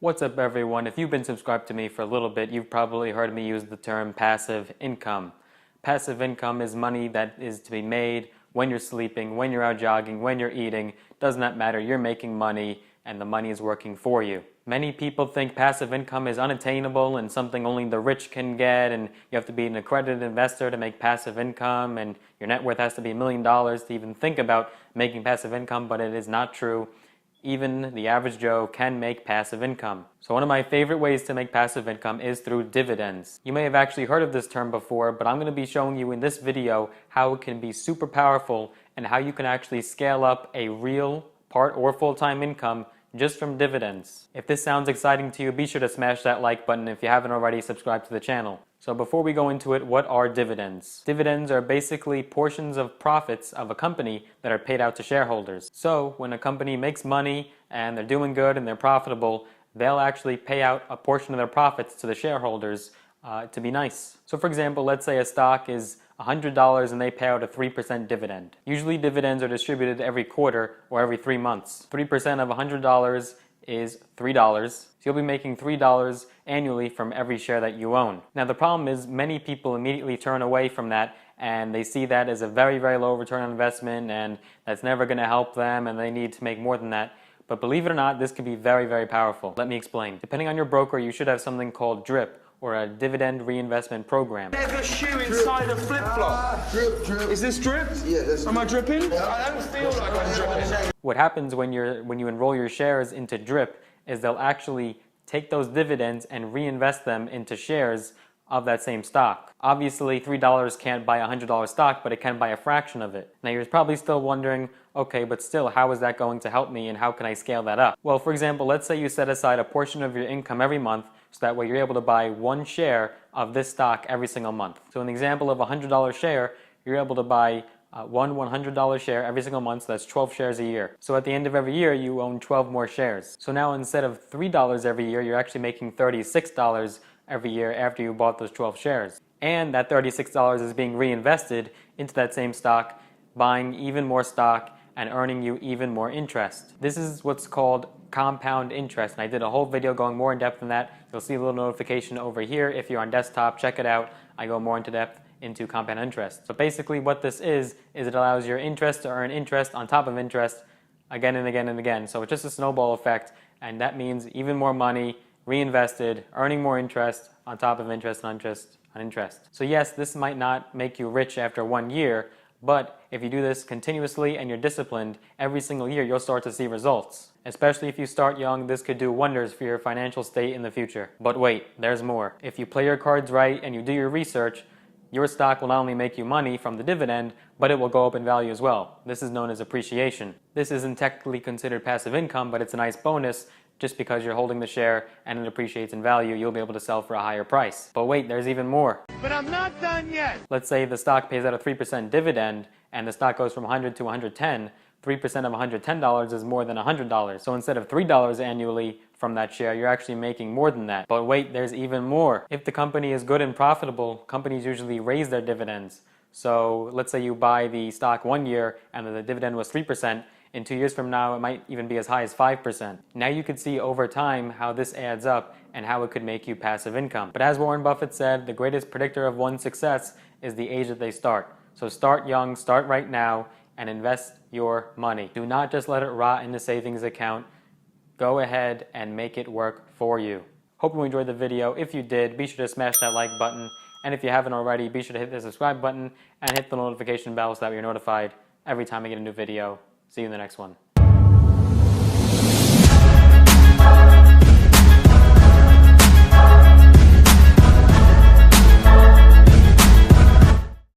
What's up, everyone? If you've been subscribed to me for a little bit, you've probably heard me use the term passive income. Passive income is money that is to be made when you're sleeping, when you're out jogging, when you're eating. Does not matter, you're making money and the money is working for you. Many people think passive income is unattainable and something only the rich can get, and you have to be an accredited investor to make passive income, and your net worth has to be $1 million to even think about making passive income, but it is not true. Even the average Joe can make passive income. So one of my favorite ways to make passive income is through dividends. You may have actually heard of this term before, but I'm going to be showing you in this video how it can be super powerful and how you can actually scale up a real part or full-time income just from dividends. If this sounds exciting to you, be sure to smash that like button. If you haven't already, subscribe to the channel. So before we go into it, what are dividends? Dividends are basically portions of profits of a company that are paid out to shareholders. So when a company makes money and they're doing good and they're profitable, they'll actually pay out a portion of their profits to the shareholders to be nice. So for example, let's say a stock is $100 and they pay out a 3% dividend. Usually dividends are distributed every quarter or every 3 months. 3% of $100 is $3. So you'll be making $3 annually from every share that you own. Now the problem is many people immediately turn away from that and they see that as a very, very low return on investment and that's never going to help them and they need to make more than that. But believe it or not, this can be very, very powerful. Let me explain. Depending on your broker, you should have something called DRIP, or a dividend reinvestment program. There's a shoe inside a flip-flop. Drip. Is this drip? Yeah, that's Am I dripping? I don't feel like I'm dripping. What happens when you enroll your shares into DRIP is they'll actually take those dividends and reinvest them into shares of that same stock. Obviously, $3 can't buy a $100 stock, but it can buy a fraction of it. Now you're probably still wondering, okay, but still, how is that going to help me and how can I scale that up? Well, for example, let's say you set aside a portion of your income every month so that way you're able to buy one share of this stock every single month. So in the example of a $100 share, you're able to buy one $100 share every single month, so that's 12 shares a year. So at the end of every year, you own 12 more shares. So now instead of $3 every year, you're actually making $36 every year after you bought those 12 shares. And that $36 is being reinvested into that same stock, buying even more stock and earning you even more interest. This is what's called compound interest, and I did a whole video going more in depth than that. You'll see a little notification over here if you're on desktop. Check it out. I go more into depth into compound interest. So basically what this is it allows your interest to earn interest on top of interest again and again and again. So it's just a snowball effect, and that means even more money reinvested, earning more interest on top of interest on interest on interest. So yes, this might not make you rich after 1 year, but if you do this continuously and you're disciplined, every single year you'll start to see results. Especially if you start young, this could do wonders for your financial state in the future. But wait, there's more. If you play your cards right and you do your research, your stock will not only make you money from the dividend, but it will go up in value as well. This is known as appreciation. This isn't technically considered passive income, but it's a nice bonus. Just because you're holding the share and it appreciates in value, you'll be able to sell for a higher price. But wait, there's even more. But I'm not done yet. Let's say the stock pays out a 3% dividend and the stock goes from 100 to 110. 3% of $110 is more than $100. So instead of $3 annually from that share, you're actually making more than that. But wait, there's even more. If the company is good and profitable, companies usually raise their dividends. So let's say you buy the stock 1 year and the dividend was 3%. In 2 years from now, it might even be as high as 5%. Now you could see over time how this adds up and how it could make you passive income. But as Warren Buffett said, the greatest predictor of one's success is the age that they start. So start young, start right now, and invest your money. Do not just let it rot in the savings account. Go ahead and make it work for you. Hope you enjoyed the video. If you did, be sure to smash that like button. And if you haven't already, be sure to hit the subscribe button and hit the notification bell so that you're notified every time I get a new video. See you in the next one.